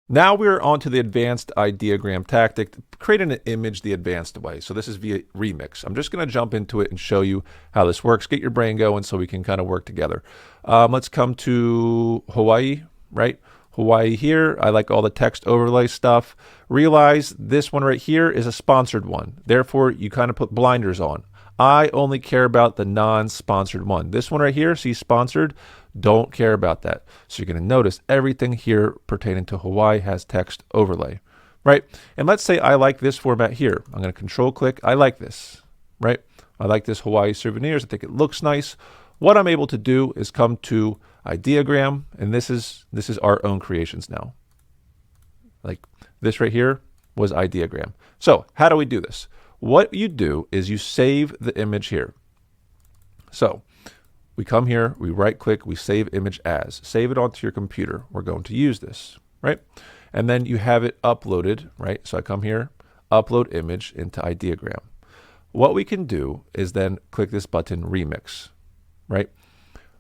Now we're on to the advanced ideogram tactic, creating an image the advanced way. So this is via Remix. I'm just going to jump into it and show you how this works. Get your brain going so we can kind of work together. Let's come to Hawaii, right? Hawaii here. I like all the text overlay stuff. Realize this one right here is a sponsored one. Therefore, you kind of put blinders on. I only care about the non-sponsored one. This one right here, see sponsored, don't care about that. So you're going to notice everything here pertaining to Hawaii has text overlay, right? And let's say I like this format here. I'm going to control click. I like this, right? I like this Hawaii souvenirs. I think it looks nice. What I'm able to do is come to ideogram, and this is our own creations now. Like this right here was ideogram. So how do we do this? What you do is you save the image here. So we come here, we right click, we save image as. Save it onto your computer. We're going to use this, right? And then you have it uploaded, right? So I come here, upload image into ideogram. What we can do is then click this button, Remix, right?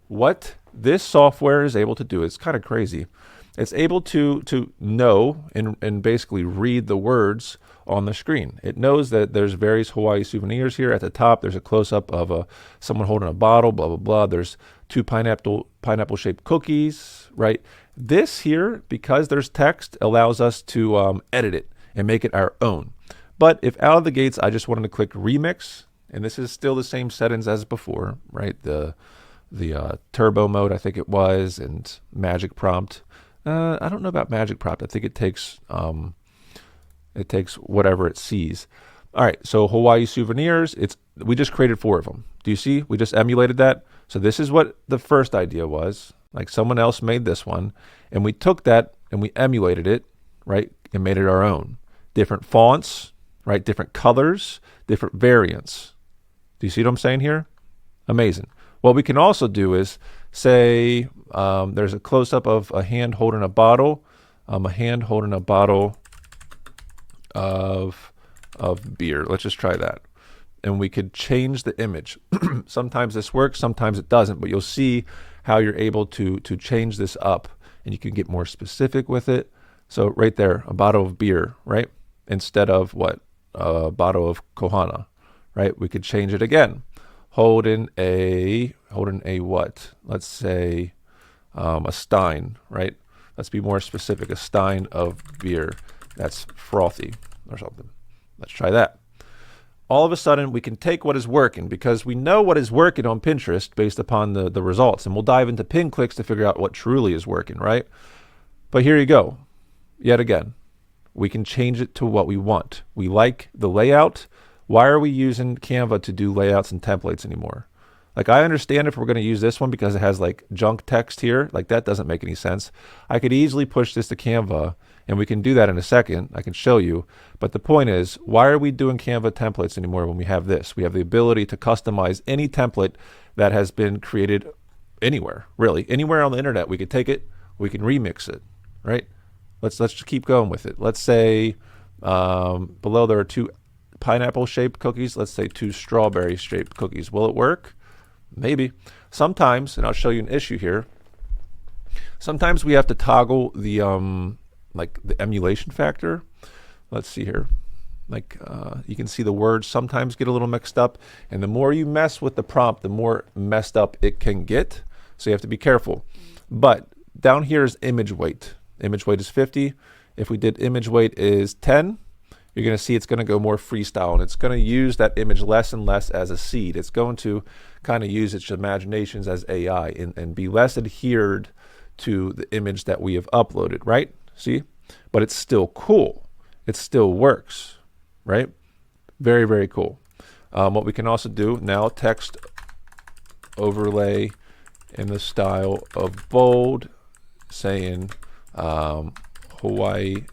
What this software is able to do, it's kind of crazy. It's able to know and basically read the words on the screen. It knows that there's various Hawaii souvenirs here. At the top, there's a close-up of someone holding a bottle, blah, blah, blah. There's two pineapple-shaped cookies, right? This here, because there's text, allows us to edit it and make it our own. But if out of the gates, I just wanted to click Remix, and this is still the same settings as before, right? The turbo mode, I think it was, and magic prompt. I don't know about magic prompt. I think it takes whatever it sees. All right, so Hawaii souvenirs. We just created 4 of them. Do you see? We just emulated that. So this is what the first idea was. Like someone else made this one, and we took that and we emulated it, right, and made it our own. Different fonts, right? Different colors, different variants. Do you see what I'm saying here? Amazing. What we can also do is say there's a close-up of a hand holding a bottle, of beer. Let's just try that. And we could change the image. Sometimes this works, sometimes it doesn't, but you'll see how you're able to change this up, and you can get more specific with it. So right there, a bottle of beer, right? Instead of what? A bottle of Kohana, right? We could change it again. Holding a what? Let's say a stein, right? Let's be more specific. A stein of beer that's frothy or something. Let's try that. All of a sudden, we can take what is working because we know what is working on Pinterest based upon the results. And we'll dive into pin clicks to figure out what truly is working, right? But here you go. Yet again, we can change it to what we want. We like the layout. Why are we using Canva to do layouts and templates anymore? Like, I understand if we're going to use this one because it has like junk text here, like that doesn't make any sense. I could easily push this to Canva, and we can do that in a second. I can show you. But the point is, why are we doing Canva templates anymore when we have this? We have the ability to customize any template that has been created anywhere, really. Anywhere on the internet, we could take it, we can remix it, right? Let's just keep going with it. Let's say below there are 2 pineapple-shaped cookies. Let's say 2 strawberry-shaped cookies. Will it work? Maybe. Sometimes, and I'll show you an issue here, sometimes we have to toggle the like the emulation factor. Let's see here. Like you can see the words sometimes get a little mixed up, and the more you mess with the prompt, the more messed up it can get. So you have to be careful. But down here is image weight. Image weight is 50. If we did image weight is 10, you're going to see it's going to go more freestyle, and it's going to use that image less and less as a seed. It's going to kind of use its imaginations as AI and be less adhered to the image that we have uploaded, right? See? But it's still cool. It still works, right? Very, very cool. What we can also do now, text overlay in the style of bold, saying Hawaii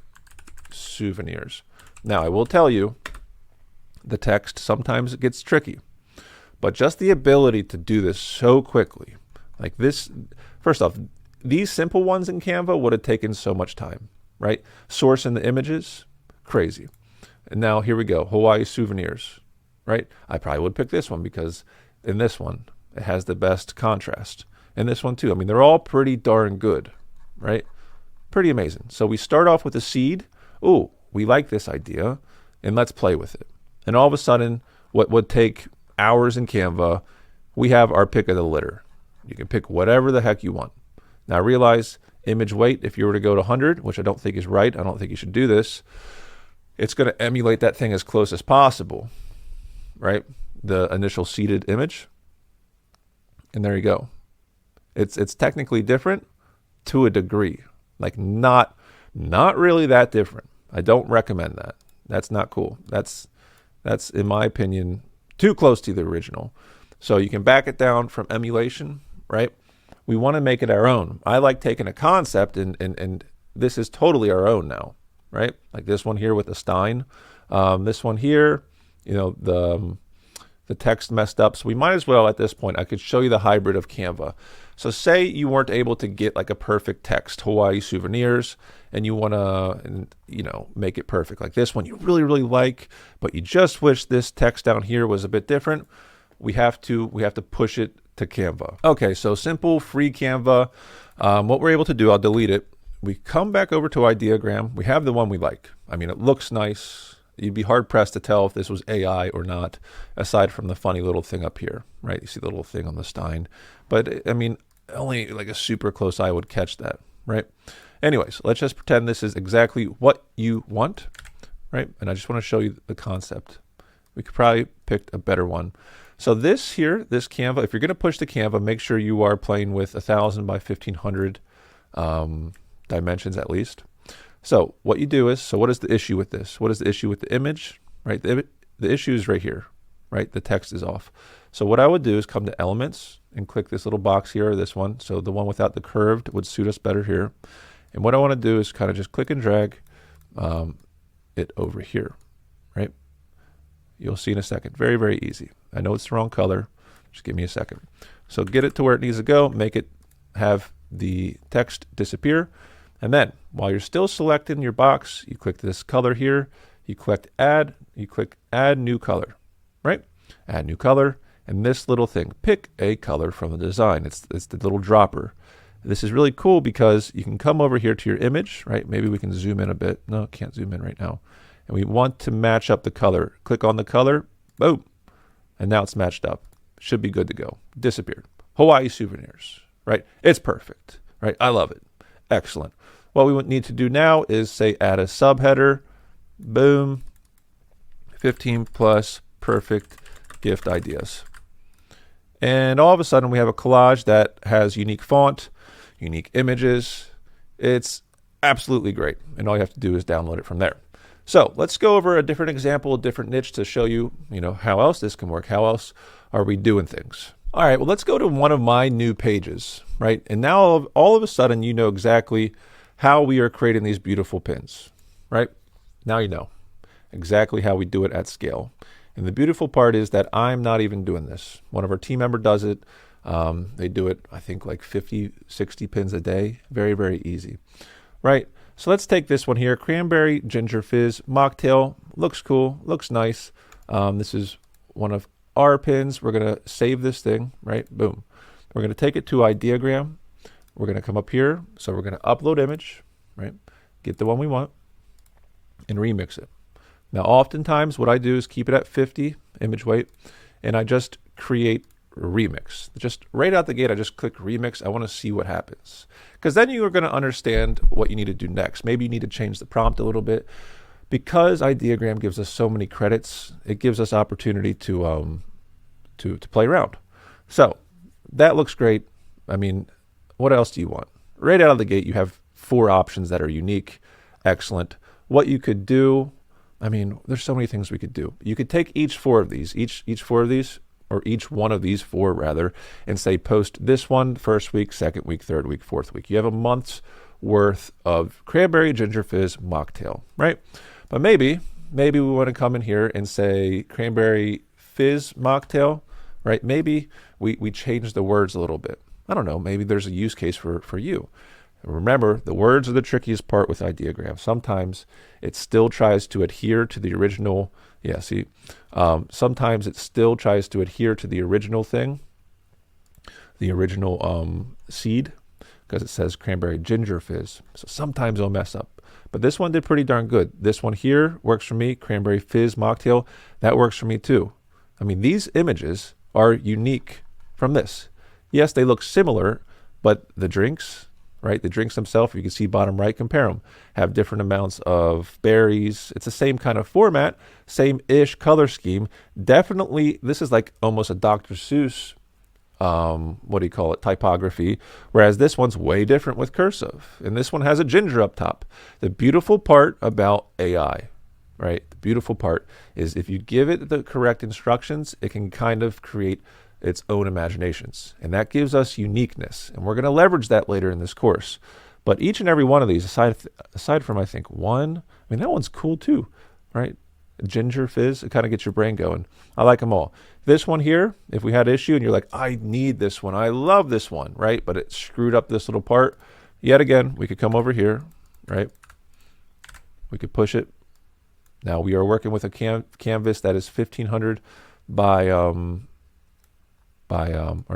souvenirs. Now, I will tell you, the text sometimes it gets tricky, but just the ability to do this so quickly, like this, first off, these simple ones in Canva would have taken so much time, right? Sourcing the images, crazy. And now here we go, Hawaii souvenirs, right? I probably would pick this one because in this one, it has the best contrast. And this one too. I mean, they're all pretty darn good, right? Pretty amazing. So we start off with a seed. Ooh, we like this idea, and let's play with it. And all of a sudden, what would take hours in Canva, we have our pick of the litter. You can pick whatever the heck you want. Now realize image weight, if you were to go to 100, which I don't think is right, I don't think you should do this, it's going to emulate that thing as close as possible, right? The initial seeded image. And there you go. It's technically different to a degree, like not really that different. I don't recommend that. That's not cool. That's in my opinion too close to the original. So you can back it down from emulation, right? We want to make it our own. I like taking a concept and this is totally our own now, right? Like this one here with the Stein. This one here, you know, the text messed up. So we might as well at this point, I could show you the hybrid of Canva. So say you weren't able to get like a perfect text, Hawaii souvenirs, and you want to, you know, make it perfect. Like this one you really, really like, but you just wish this text down here was a bit different. We have to push it to Canva. Okay, so simple free Canva. What we're able to do, I'll delete it. We come back over to Ideogram. We have the one we like. I mean, it looks nice. You'd be hard pressed to tell if this was AI or not, aside from the funny little thing up here, right? You see the little thing on the Stein. But I mean, only like a super close eye would catch that, right? Anyways, let's just pretend this is exactly what you want, right? And I just want to show you the concept. We could probably pick a better one. So this here, this Canva, if you're going to push the Canva, make sure you are playing with 1,000 by 1,500 dimensions at least. So what you do is, so what is the issue with this? What is the issue with the image, right? The issue is right here, right? The text is off. So what I would do is come to Elements and click this little box here, or this one. So the one without the curved would suit us better here. And what I want to do is kind of just click and drag it over here, right? You'll see in a second. Very, very easy. I know it's the wrong color. Just give me a second. So get it to where it needs to go. Make it have the text disappear. And then while you're still selecting your box, you click this color here. You click add new color, right? Add new color. And this little thing, pick a color from the design. It's the little dropper. This is really cool because you can come over here to your image, right? Maybe we can zoom in a bit. No, can't zoom in right now. And we want to match up the color. Click on the color, boom. And now it's matched up. Should be good to go. Disappeared. Hawaii souvenirs, right? It's perfect, right? I love it. Excellent. What we would need to do now is say add a subheader. Boom. 15 plus perfect gift ideas. And all of a sudden we have a collage that has unique font, unique images. It's absolutely great. And all you have to do is download it from there. So let's go over a different example, a different niche to show you, how else this can work. How else are we doing things? All right, well, let's go to one of my new pages, right? And now all of a sudden, you know exactly how we are creating these beautiful pins, right? Now you know exactly how we do it at scale. And the beautiful part is that I'm not even doing this. One of our team members does it. They do it, I think, like 50, 60 pins a day. Very, very easy, right? So let's take this one here. Cranberry Ginger Fizz Mocktail. Looks cool. Looks nice. This is one of our pins. We're going to save this thing, right? Boom. We're going to take it to Ideogram. We're going to come up here. So we're going to upload image, right? Get the one we want and remix it. Now, oftentimes what I do is keep it at 50 image weight, and I just create remix. Just right out the gate, I just click remix. I want to see what happens, because then you are going to understand what you need to do next. Maybe you need to change the prompt a little bit. Because Ideogram gives us so many credits, it gives us opportunity to play around. So that looks great. I mean, what else do you want? Right out of the gate, you have 4 options that are unique. Excellent. What you could do, I mean, there's so many things we could do. You could take each 4 of these, each 4 of these, or each one of these 4 rather, and say post this one first week, second week, third week, fourth week. You have a month's worth of Cranberry Ginger Fizz Mocktail, right? But maybe we want to come in here and say Cranberry Fizz Mocktail, right? Maybe we change the words a little bit. I don't know. Maybe there's a use case for you. Remember, the words are the trickiest part with Ideogram. Sometimes it still tries to adhere to the original. Yeah, see, sometimes it still tries to adhere to the original thing, the original seed, because it says cranberry ginger fizz. So sometimes it'll mess up. But this one did pretty darn good. This one here works for me, cranberry fizz mocktail. That works for me too. I mean, these images are unique from this. Yes, they look similar, but the drinks, right? The drinks themselves, you can see bottom right, compare them, have different amounts of berries. It's the same kind of format, same-ish color scheme. Definitely, this is like almost a Dr. Seuss, what do you call it, typography, whereas this one's way different with cursive. And this one has a ginger up top. The beautiful part about AI, right? The beautiful part is if you give it the correct instructions, it can kind of create its own imaginations. And that gives us uniqueness. And we're going to leverage that later in this course. But each and every one of these, aside from, I think, one, I mean, that one's cool too, right? Ginger fizz, it kind of gets your brain going. I like them all. This one here, if we had an issue and you're like, I need this one, I love this one, right? But it screwed up this little part. Yet again, we could come over here, right? We could push it. Now we are working with a canvas that is 1500 by or 1000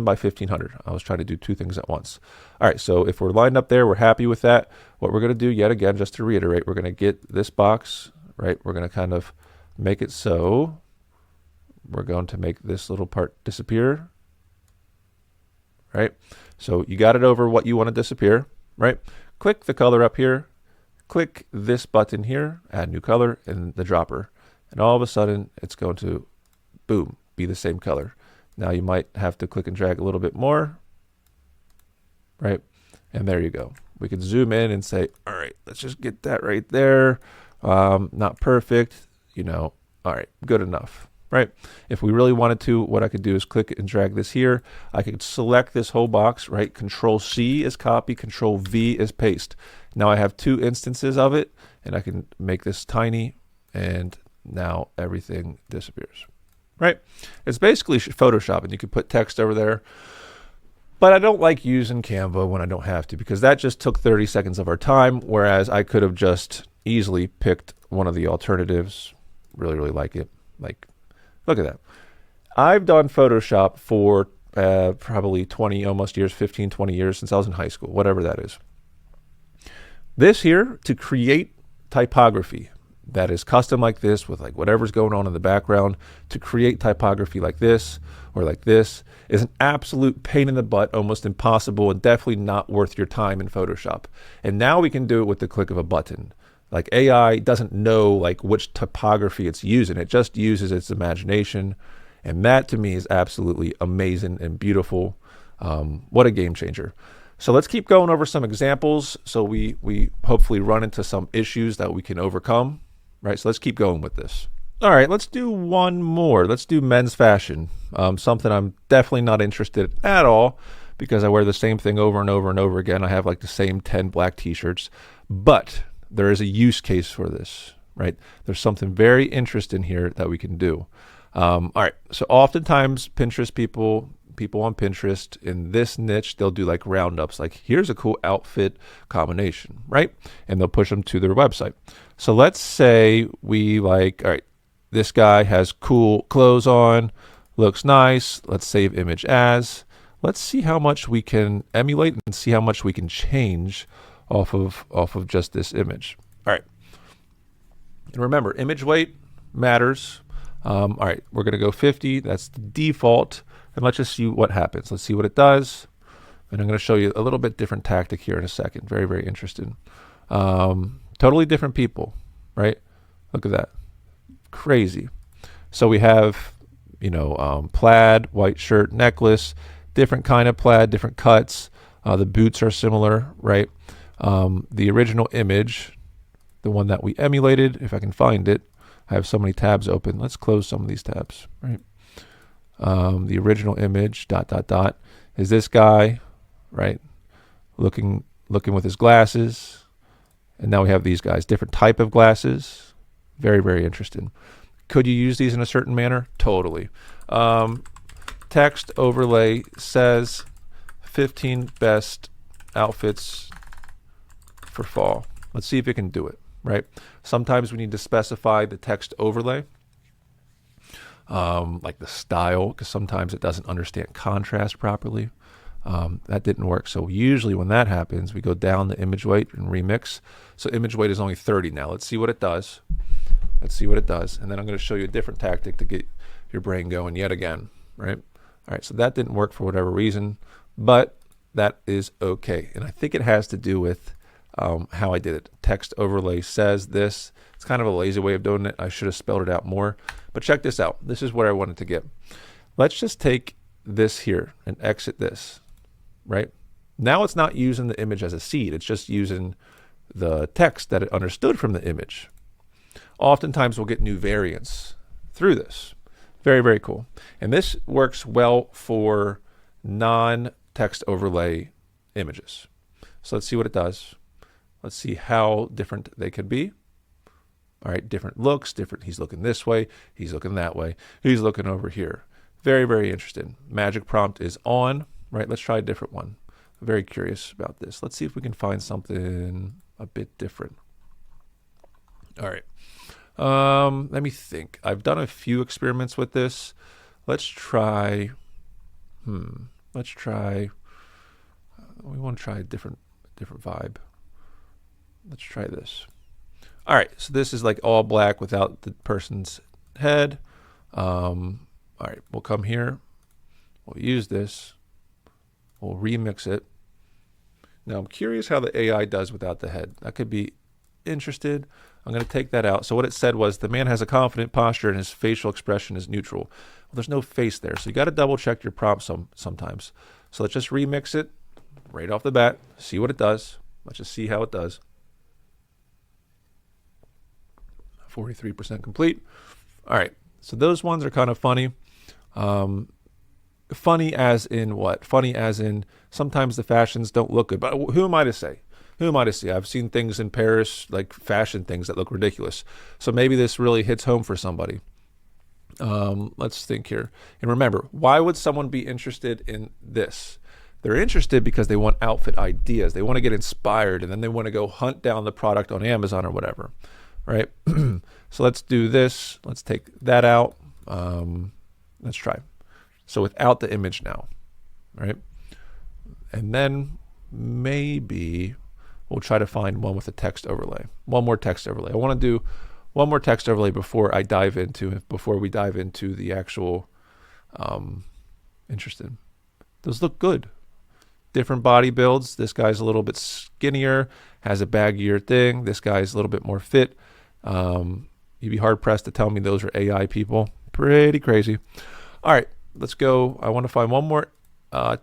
by 1500. I was trying to do two things at once. All right, so if we're lined up there, we're happy with that. What we're going to do, yet again, just to reiterate, we're going to get this box, right? We're going to kind of make it so. We're going to make this little part disappear, right? So you got it over what you want to disappear, right? Click the color up here. Click this button here, add new color, and the dropper. And all of a sudden, it's going to, boom, be the same color. Now you might have to click and drag a little bit more, right? And there you go. We could zoom in and say, all right, let's just get that right there. Not perfect, you know, all right, good enough, right? If we really wanted to, what I could do is click and drag this here. I could select this whole box, right? Control C is copy, Control V is paste. Now I have two instances of it, and I can make this tiny, and now everything disappears. Right? It's basically Photoshop, and you can put text over there. But I don't like using Canva when I don't have to, because that just took 30 seconds of our time, whereas I could have just easily picked one of the alternatives. Really, really like it. Like, look at that. I've done Photoshop for probably 20 almost years, 15, 20 years since I was in high school, whatever that is. This here, to create typography that is custom like this with like whatever's going on in the background, to create typography like this or like this is an absolute pain in the butt, almost impossible, and definitely not worth your time in Photoshop. And now we can do it with the click of a button. Like AI doesn't know like which typography it's using. It just uses its imagination. And that to me is absolutely amazing and beautiful. What a game changer. So let's keep going over some examples so we hopefully run into some issues that we can overcome. Right, so let's keep going with this. All right, let's do one more. Let's do men's fashion. Something I'm definitely not interested in at all because I wear the same thing over and over and over again. I have like the same 10 black t-shirts, but there is a use case for this, right? There's something very interesting here that we can do. All right, so oftentimes Pinterest people on Pinterest in this niche, they'll do like roundups, like here's a cool outfit combination, right? And they'll push them to their website. So let's say we like, all right, this guy has cool clothes on, looks nice. Let's save image as. Let's see how much we can emulate and see how much we can change off of just this image. All right. And remember, image weight matters. All right, we're going to go 50. That's the default. And let's just see what happens. Let's see what it does. And I'm going to show you a little bit different tactic here in a second. Very, very interesting. Totally different people, right? Look at that. Crazy. So we have, you know, plaid, white shirt, necklace, different kind of plaid, different cuts. The boots are similar, right? The original image, the one that we emulated, if I can find it, I have so many tabs open. Let's close some of these tabs, right? The original image, ... is this guy, right? Looking with his glasses. And now we have these guys, different type of glasses. Very, very interesting. Could you use these in a certain manner? Totally. Text overlay says 15 best outfits for fall. Let's see if it can do it, right? Sometimes we need to specify the text overlay, like the style, because sometimes it doesn't understand contrast properly. That didn't work. So usually when that happens, we go down the image weight and remix. So image weight is only 30 now. Let's see what it does. Let's see what it does. And then I'm going to show you a different tactic to get your brain going yet again, right? All right, so that didn't work for whatever reason, but that is okay. And I think it has to do with how I did it. Text overlay says this. It's kind of a lazy way of doing it. I should have spelled it out more. But check this out. This is what I wanted to get. Let's just take this here and exit this, right? Now it's not using the image as a seed. It's just using the text that it understood from the image. Oftentimes we'll get new variants through this. Very, very cool. And this works well for non-text overlay images. So let's see what it does. Let's see how different they could be. All right, different looks, different. He's looking this way. He's looking that way. He's looking over here. Very, very interested. Magic prompt is on, right? Let's try a different one. I'm very curious about this. Let's see if we can find something a bit different. All right. Let me think. I've done a few experiments with this. Let's try, we want to try a different vibe. Let's try this. All right, so this is like all black without the person's head. All right, we'll come here. We'll use this. We'll remix it. Now I'm curious how the AI does without the head. That could be interested. I'm going to take that out. So what it said was the man has a confident posture and his facial expression is neutral. Well, there's no face there, so you got to double check your prompt sometimes. So let's just remix it right off the bat. See what it does. Let's just see how it does. 43% complete. All right, so those ones are kind of funny. Funny as in what? Funny as in sometimes the fashions don't look good. But who am I to say? Who am I to say? I've seen things in Paris, like fashion things that look ridiculous. So maybe this really hits home for somebody. Let's think here. And remember, why would someone be interested in this? They're interested because they want outfit ideas. They want to get inspired, and then they want to go hunt down the product on Amazon or whatever, right? So let's do this. Let's take that out. Let's try. So without the image now, right? And then maybe we'll try to find one with a text overlay. One more text overlay. I want to do one more text overlay before we dive into the actual interesting. Those look good. Different body builds. This guy's a little bit skinnier, has a baggier thing. This guy's a little bit more fit. You'd be hard pressed to tell me those are AI people. Pretty crazy. All right, let's go. I want to find one more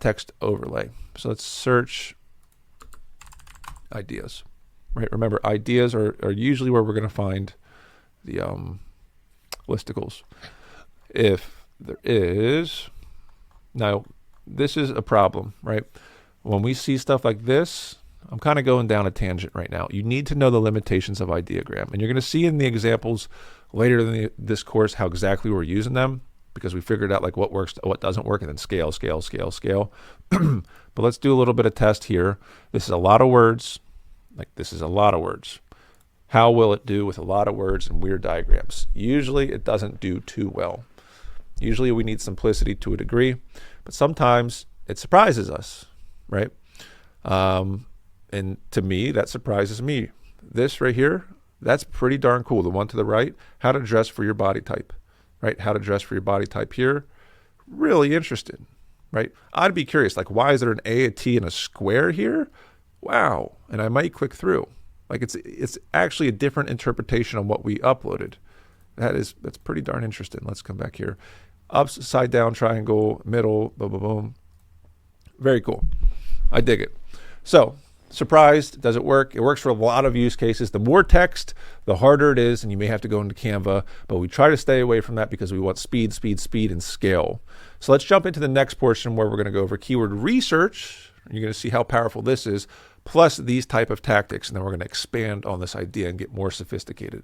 text overlay. So let's search ideas, right? Remember, ideas are usually where we're going to find the listicles. If there is, now this is a problem, right? When we see stuff like this, I'm kind of going down a tangent right now. You need to know the limitations of ideogram. And you're going to see in the examples later in this course how exactly we're using them, because we figured out like what works, what doesn't work, and then scale. But let's do a little bit of test here. This is a lot of words. This is a lot of words. How will it do with a lot of words and weird diagrams? Usually it doesn't do too well. Usually we need simplicity to a degree, but sometimes it surprises us, right? And to me, that surprises me. This right here, that's pretty darn cool. The one to the right, how to dress for your body type, right? How to dress for your body type here. Really interested, right? I'd be curious, like, why is there an A, a T, and a square here? Wow. And I might click through. Like it's actually a different interpretation on what we uploaded. That's pretty darn interesting. Let's come back here. Upside down triangle, middle, boom, boom, boom. Very cool. I dig it. So, surprised, does it work? It works for a lot of use cases. The more text, the harder it is, and you may have to go into Canva, but we try to stay away from that because we want speed, and scale. So let's jump into the next portion where we're going to go over keyword research. You're going to see how powerful this is, plus these type of tactics, and then we're going to expand on this idea and get more sophisticated.